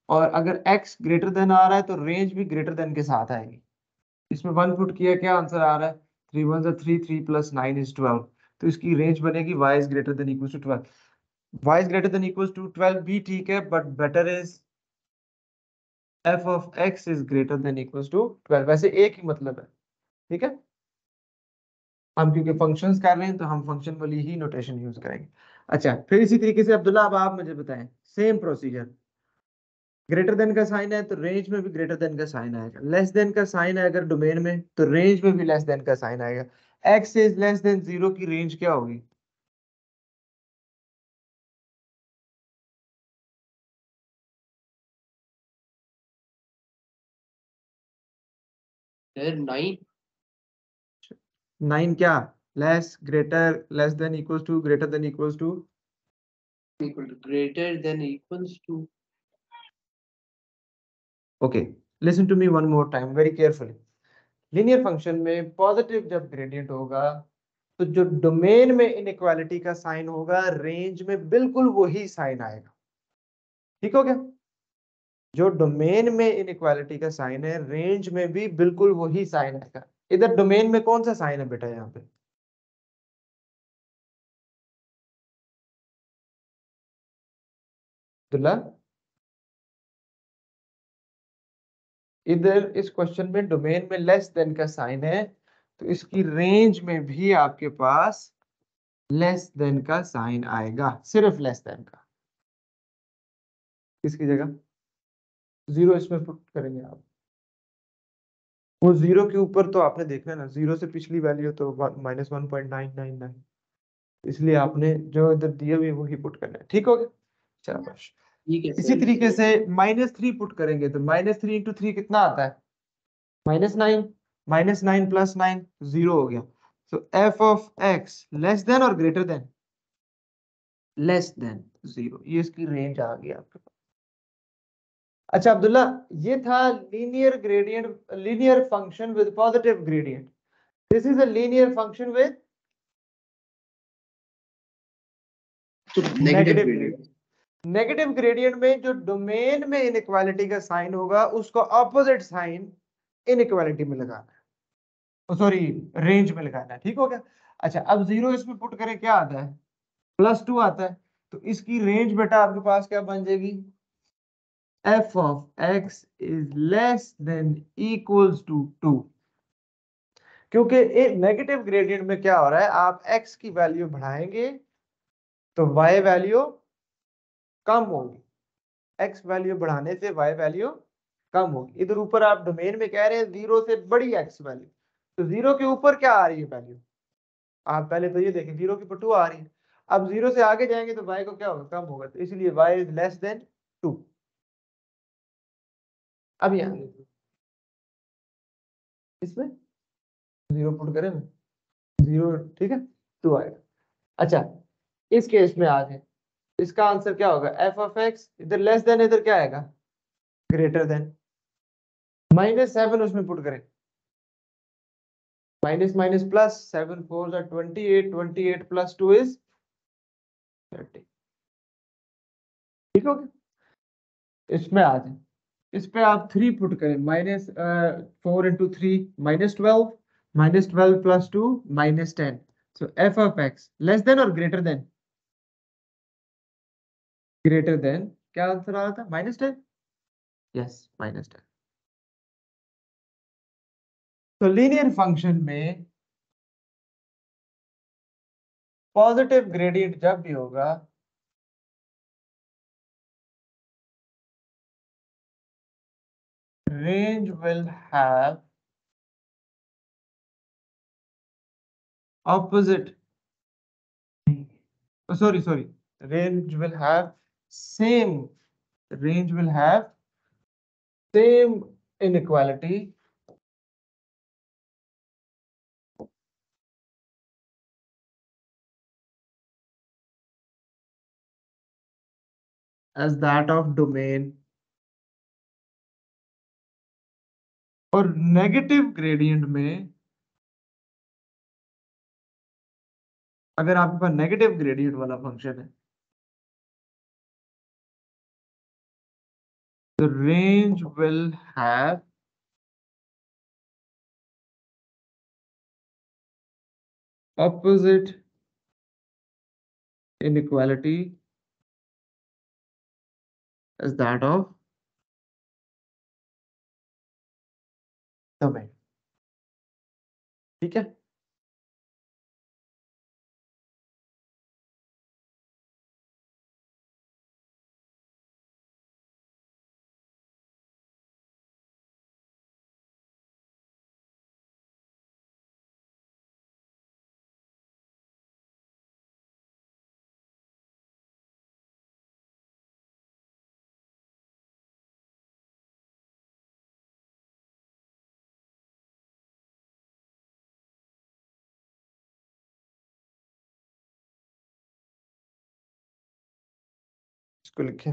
और अगर x ग्रेटर देन आ रहा है तो रेंज भी ग्रेटर देन के साथ आएगी। इसमें 1 पुट किया, क्या आंसर आ रहा है? 3 1 3, 3 + 9 = 12। तो इसकी रेंज बनेगी y is greater than equals to 12। y is greater than equals to 12 भी ठीक है, but better is f of x is greater than equals to 12। वैसे एक ही मतलब है, ठीक है। हम क्योंकि फंक्शंस कर रहे हैं तो हम फंक्शन वाली ही नोटेशन यूज करेंगे। अच्छा, फिर इसी तरीके से अब्दुल्ला अब आप मुझे बताएं, सेम प्रोसीजर। ग्रेटर देन का साइन है तो रेंज में भी ग्रेटर देन का साइन आएगा, लेस देन का साइन है अगर डोमेन में तो रेंज में भी लेस देन का साइन आएगा। x इज लेस देन 0 की रेंज क्या होगी? सर 9 9 क्या? Less, greater, less than, equals to, greater than equals to? Greater than equals to. Okay, listen to me one more time very carefully. Linear function में positive जब gradient होगा तो जो domain में इनइक्वालिटी का साइन होगा range में बिल्कुल वही साइन आएगा, ठीक हो गया? जो डोमेन में इनइक्वालिटी का साइन है रेंज में भी बिल्कुल वही साइन आएगा। इधर डोमेन में कौन सा साइन है बेटा यहाँ पे? अब्दुल्ला, इधर इस क्वेश्चन में डोमेन में लेस देन का साइन है तो इसकी रेंज में भी आपके पास लेस देन का साइन आएगा, सिर्फ लेस देन का। किसकी जगह 0 इसमें पुट करेंगे आप? वो 0 के ऊपर तो आपने देखना है ना, 0 से पिछली वैल्यू तो -1.999, इसलिए आपने जो इधर दिए हुए वही पुट करना है, ठीक हो गया? शाबाश। ठीक है इसी सर। तरीके से -3 पुट करेंगे तो -3 × 3 कितना आता है? -9, -9 + 9 0 हो गया। so f of x less than और ग्रेटर देन? लेस देन 0, ये इसकी रेंज आ गई आपके पास। अच्छा अब्दुल्ला, ये था linear gradient, linear function with positive gradient. This is a linear function with negative negative gradient. Gradient. Negative gradient में जो डोमेन में इनइक्वालिटी का साइन होगा उसको ऑपोजिट साइन इनइक्वालिटी में लगाना है, सॉरी रेंज में लगाना है, ठीक हो गया? अच्छा, अब 0 इसमें पुट करें, क्या आता है? +2 आता है। तो इसकी रेंज बेटा आपके पास क्या बन जाएगी? f of x is less than equals to 2। क्योंकि नेगेटिव ग्रेडियंट में क्या हो रहा है, आप x की वैल्यू बढ़ाएंगे तो y वैल्यू कम होगी, x वैल्यू बढ़ाने से y वैल्यू कम होगी। इधर ऊपर आप डोमेन में कह रहे हैं 0 से बड़ी x वैल्यू, तो 0 के ऊपर क्या आ रही है वैल्यू? आप पहले तो ये देखें 0 की ऊपर 2 आ रही है, अब 0 से आगे जाएंगे तो y को क्या होगा, कम होगा, तो इसलिए y इज लेस देन 2। अब यहाँ इसमें 0 पुट करें, 0 ठीक है, 2 आएगा। अच्छा इस केस में आ जाए, इसका आंसर क्या होगा, एफ ऑफ एक्स, इधर लेस देन, इधर क्या आएगा, ग्रेटर देन। -7 उसमें पुट करें, minus minus plus, 7 4 are 28, 28 plus 2 is 30। ठीक हो गया। इसमें आ जाए, इस पे आप 3 पुट करें, -4 into 3 -12, -12 plus 2 -10। So f of x less than or greater than, greater than, क्या आंसर आ रहा था, -10, यस -10। तो लीनियर फंक्शन में पॉजिटिव ग्रेडियंट जब भी होगा range will have opposite, sorry, range will have same, range will have same inequality as that of domain, और negative gradient में अगर आपके पास नेगेटिव ग्रेडियंट वाला फंक्शन है तो range will have opposite inequality as that of domain। ठीक है, इसको लिखें।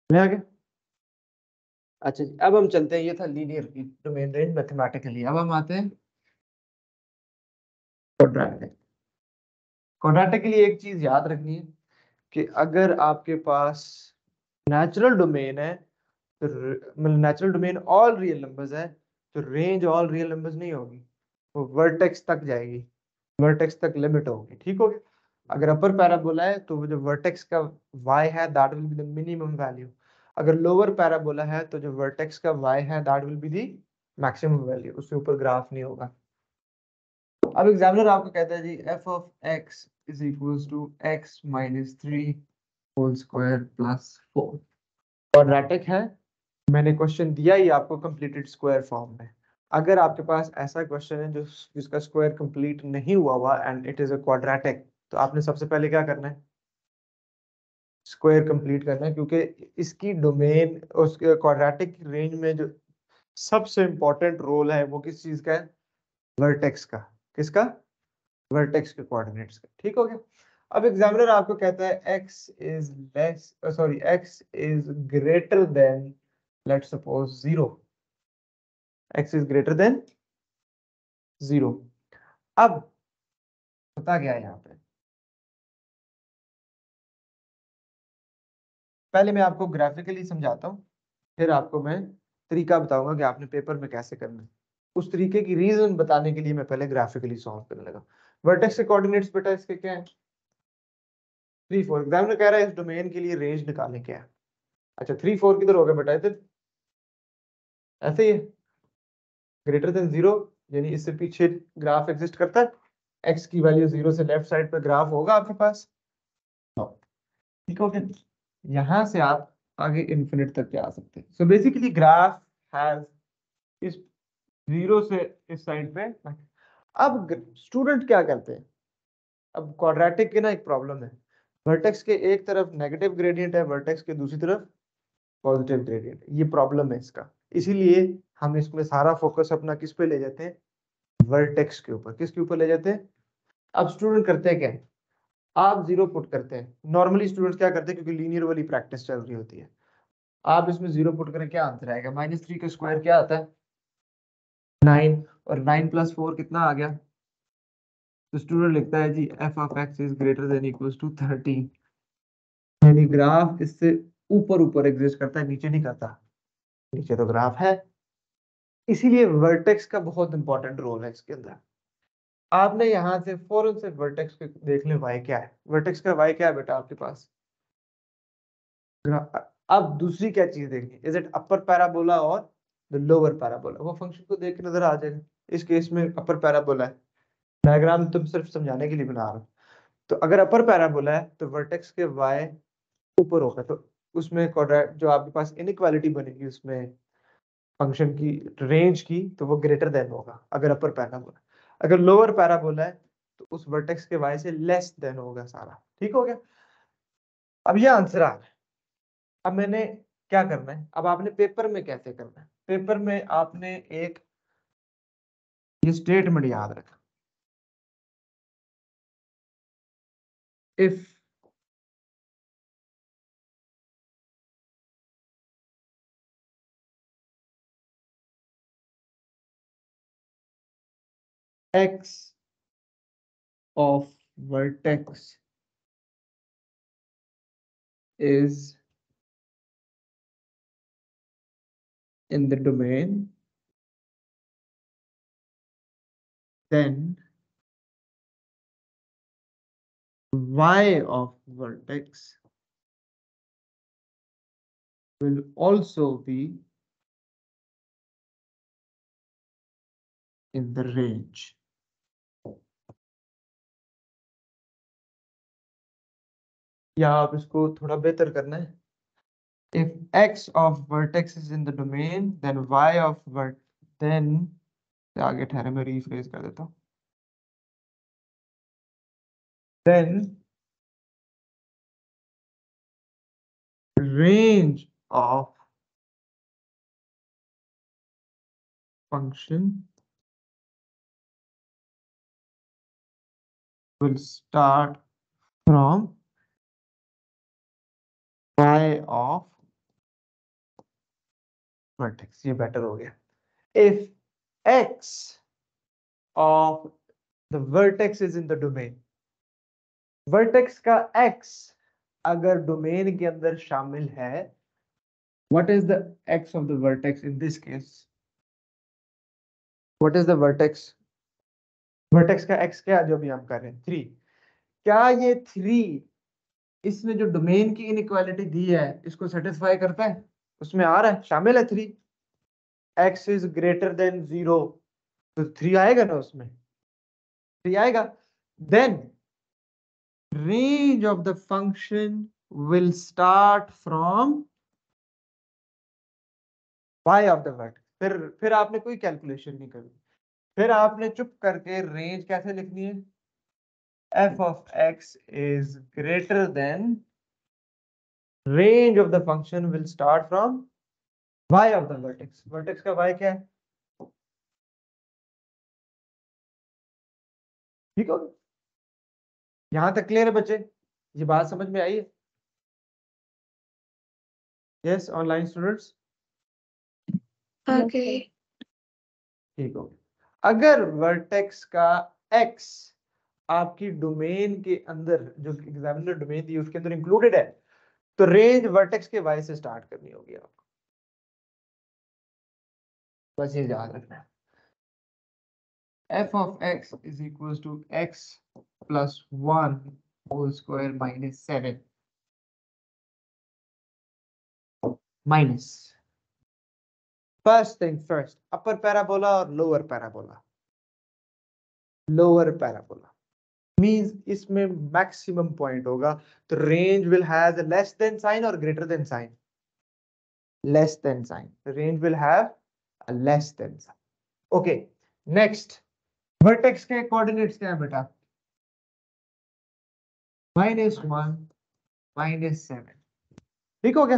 मैं आ गया। अच्छा जी, अब हम चलते हैं, ये था लीनियर की डोमेन रेंज मैथमेटिकली। अब हम आते हैं क्वाड्रेटिक। क्वाड्रेटिक के लिए एक चीज याद रखनी है कि अगर आपके पास नेचुरल डोमेन है, तो मतलब natural domain all real numbers है, तो रेंज ऑल रियल नंबर्स नहीं होगी, वो वर्टेक्स तक जाएगी, वर्टेक्स तक लिमिट होगी। ठीक हो गया। अगर अपर पैराबोला है तो वो जो वर्टेक्स का y है that will be the minimum value, अगर लोअर पैराबोला है तो जो वर्टेक्स का y है that will be the maximum value, उससे ऊपर ग्राफ नहीं होगा। अब एग्जामिनर आपको कहता है जी f of x is equals to x minus 3 whole square plus 4, quadratic है। मैंने क्वेश्चन दिया ही आपको कंप्लीटेड स्क्वायर फॉर्म में। अगर आपके पास ऐसा क्वेश्चन है जो जिसका स्क्वायर कंप्लीट नहीं हुआ हुआ and it is a quadratic, तो आपने सबसे पहले क्या करना है, स्क्वायर कंप्लीट करना है, क्योंकि इसकी डोमेन उसके क्वाड्रेटिक रेंज में जो सबसे इंपॉर्टेंट रोल है वो किस चीज का है, वर्टेक्स का। किसका, वर्टेक्स के कोऑर्डिनेट्स का। ठीक हो गया। अब एग्जामिनर आपको कहता है x is less, sorry x is greater then, let's suppose 0, x is greater then 0। अब पता क्या है यहाँ पे, पहले मैं आपको ग्राफिकली समझाता हूँ, फिर आपको मैं तरीका बताऊंगा कि आपने पेपर में कैसे करना है। उस तरीके की रीजन बताने के लिए मैं पहले ग्राफिकली सॉल्व करने लगा। वर्टेक्स के कोऑर्डिनेट्स बेटा इसके क्या है? 3 4। एग्जामिनर कह रहा है इस डोमेन के लिए रेंज निकालने क्या है। अच्छा 3 4 किधर हो गया बेटा? इधर ऐसे ही है, ग्रेटर देन 0, यानी इससे पीछे ग्राफ एग्जिस्ट करता है। एक्स की वैल्यू 0 से लेफ्ट साइड पे ग्राफ होगा आपके पास। ठीक हो गया? यहां से आप आगे इन्फिनिट तक जा सकते हैं। सो बेसिकली ग्राफ हैज इस 0 से इस साइड पे। अब स्टूडेंट क्या करते हैं? अब क्वाड्रेटिक के ना एक प्रॉब्लम है, वर्टेक्स के एक तरफ नेगेटिव ग्रेडियंट है, वर्टेक्स के दूसरी तरफ पॉजिटिव ग्रेडियंट। ये प्रॉब्लम है इसका, इसीलिए हम इसमें सारा फोकस अपना किस पे ले जाते हैं? वर्टेक्स के ऊपर। किसके ऊपर ले जाते हैं? अब स्टूडेंट करते हैं क्या है? आप 0 पुट करते हैं। नॉर्मली स्टूडेंट्स क्या करते हैं, क्योंकि लीनियर वाली प्रैक्टिस चल रही होती है, आप इसमें 0 पुट करें, क्या आंसर आएगा? -3 का स्क्वायर क्या आता है? 9। और 9 + 4 कितना आ गया? तो स्टूडेंट लिखता है जी f of x is greater than equals to 13। यानी ग्राफ इससे ऊपर ऊपर एग्जिस्ट करता है, नीचे नहीं करता। नीचे तो ग्राफ है, इसीलिए वर्टेक्स का बहुत इंपॉर्टेंट रोल है इसके अंदर। आपने यहां से फौरन से वर्टेक्स के देख ले y क्या है। वर्टेक्स का y क्या है बेटा आपके पास? अब दूसरी क्या चीज देखनी, इज इट अपर पैराबोला और द लोअर पैराबोला? वो फंक्शन को देख के नजर आ जाएगा। इस केस में अपर पैराबोला है, डायग्राम तुम सिर्फ समझाने के लिए बना रहा हूं। तो अगर अपर पैराबोला है तो वर्टेक्स के y ऊपर होगा, तो उसमें क्वाड्रेट जो आपके पास इनइक्वालिटी बनेगी उसमें फंक्शन की रेंज की, तो वो ग्रेटर देन होगा अगर अपर पैराबोला। अगर लोअर पैराबोला है तो उस वर्टेक्स के y से लेस देन होगा सारा। ठीक हो गया? अब ये आंसर आ रहा है। अब मैंने क्या करना है, अब आपने पेपर में कैसे करना है? पेपर में आपने एक ये स्टेटमेंट याद रखा, if x of vertex is in the domain, then y of vertex will also be in the range. या आप इसको थोड़ा बेहतर करना है, if x of vertex is in the domain then y of then आगे ठहरे मैं रीफ्रेज कर देता हूँ, then range of function will start from y of vertex। ये बेटर हो गया। if x of the vertex is in the domain, vertex का x अगर डोमेन के अंदर शामिल है, what is the x of the vertex in this case? What is the vertex? vertex का x क्या है जो भी हम कर रहे हैं? 3। क्या ये 3 इसने जो डोमेन की इनइक्वालिटी दी है इसको सेटिस्फाई करता है? उसमें आ रहा है, शामिल है 3। x इज ग्रेटर देन 0, तो 3 आएगा ना, उसमें 3 आएगा। Then range of the function will start from y of the vertex. फिर आपने कोई कैलकुलेशन नहीं करनी, फिर आपने चुप करके रेंज कैसे लिखनी है? f of x is greater than range of the function will start from y of the vertex। vertex का y क्या है? ठीक हो गया? यहां तक क्लियर है बच्चे? ये बात समझ में आई है? Yes online students? Okay. ठीक हो गया। अगर वर्टेक्स का x आपकी डोमेन के अंदर, जो एग्जामिनर डोमेन दी उसके अंदर इंक्लूडेड है, तो रेंज वर्टेक्स के y से स्टार्ट करनी होगी आपको। बस ये याद रखना है। f of x is equals to x plus 1 whole square minus 7 minus first thing first, upper parabola और lower parabola. Lower parabola means इसमें maximum point होगा, तो range will has a less than sign or greater than sign. Less than sign. The range will have a less than sign. Okay, next vertex के coordinates क्या है बेटा? -1 -7. ठीक हो गया?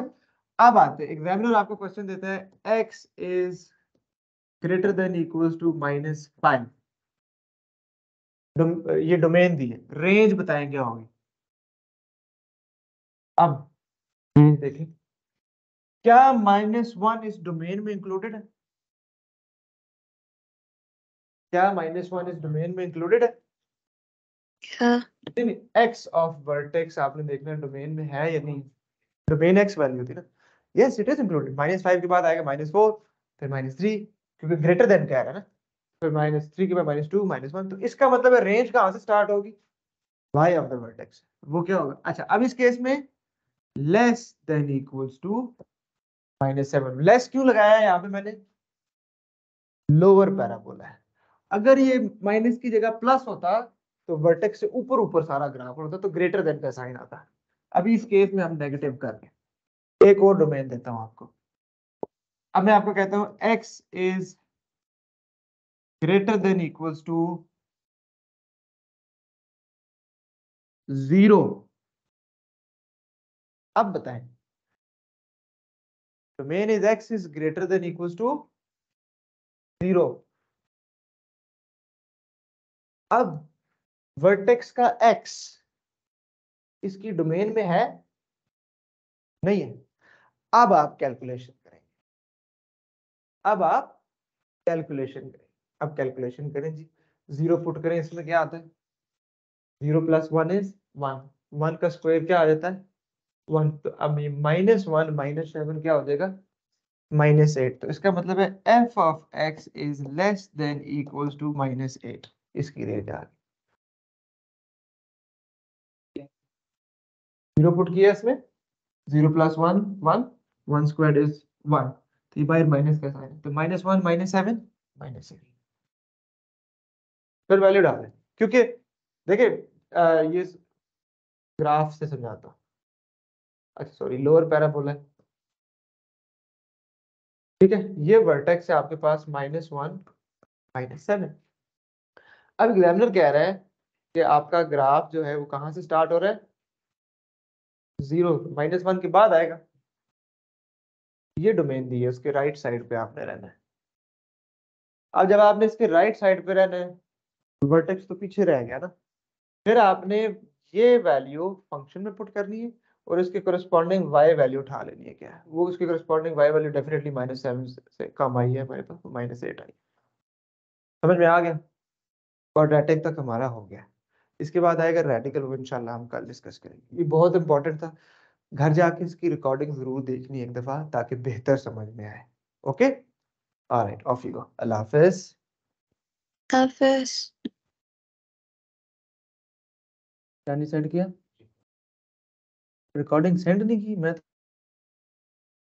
अब आते हैं, एग्जामिनर आपको क्वेश्चन देता है x is greater than equals to -5. ये डोमेन दी है, रेंज बताएं क्या होगी। अब रेंज देखें, क्या -1 इस डोमेन में इंक्लूडेड है? क्या -1 इस डोमेन में इंक्लूडेड है? Yeah. नहीं, x ऑफ वर्टेक्स आपने देखना है डोमेन में है या नहीं। डोमेन x वैल्यू थी ना, यस इट इज इंक्लूडेड। -5 के बाद आएगा -4, फिर -3, क्योंकि ग्रेटर देन कह रहा है ना, फिर -3 के बाद -2 -1, तो इसका मतलब है रेंज कहां से स्टार्ट होगी? y of the vertex. वो क्या होगा? अच्छा, अब इस केस में less than equals to -7। Less क्यों लगाया है यहाँ पे मैंने? लोअर पैराबोला है। अगर ये माइनस की जगह प्लस होता तो वर्टेक्स से ऊपर ऊपर सारा ग्राफ होता, तो ग्रेटर देन का साइन आता। अभी इस केस में हम नेगेटिव कर रहे हैं। एक और डोमेन देता हूं आपको। अब मैं आपको कहता हूं x is greater than equals to 0। अब बताएं, domain is x is greater than equals to 0। अब वर्टेक्स का x इसकी डोमेन में है नहीं है। अब आप कैलकुलेशन करेंगे, अब आप कैलकुलेशन करें। अब कैलकुलेशन करें जी, 0 पुट करें, इसमें क्या आता है? 0 + 1 इज 1, 1 का स्क्वायर क्या आ जाता है? 1। तो अब ये -1 -7 क्या हो जाएगा? -8। तो इसका मतलब है f of x is less than equals to -8। इसकी रेंज आ गई। 0 पुट किया इसमें, 0 + 1 1, 1 स्क्वायर्ड इज 1, तो ये बाहर माइनस का साइन है, तो -1 -7 -8। फिर वैल्यू डालें, क्योंकि देखिए ये ग्राफ से समझाता हूं। अच्छा सॉरी, लोअर पैराबोला है, ठीक है। ये वर्टेक्स है आपके पास -1 -7। अब एग्जामिनर कह रहा है कि आपका ग्राफ जो है वो कहां से स्टार्ट हो रहा है? 0 -1 के बाद आएगा। ये डोमेन दी है, उसके राइट साइड पे आपने रहना है। अब जब आपने इसके राइट साइड पे रहना है, वर्टेक्स तो पीछे रह गया ना, फिर आपने ये वैल्यू फंक्शन में पुट करनी है और इसके कोरस्पॉन्डिंग y वैल्यू उठा लेनी है। क्या है वो? उसकी कोरस्पॉन्डिंग y वैल्यू डेफिनेटली -7 से कम आई है हमारे पास, -8 आई। समझ में आ गया? क्वाड्रेटिक तक हमारा हो गया। इसके बाद आएगा रेडिकल, वो इंशाल्लाह हम कल डिस्कस करेंगे। ये बहुत इंपॉर्टेंट था, घर जाके इसकी रिकॉर्डिंग जरूर देखनी एक दफा, ताकि बेहतर समझ में आए। Okay, alright, of you go. Allah Hafiz. Office. क्या नहीं सेंड किया? रिकॉर्डिंग सेंड नहीं की? मैं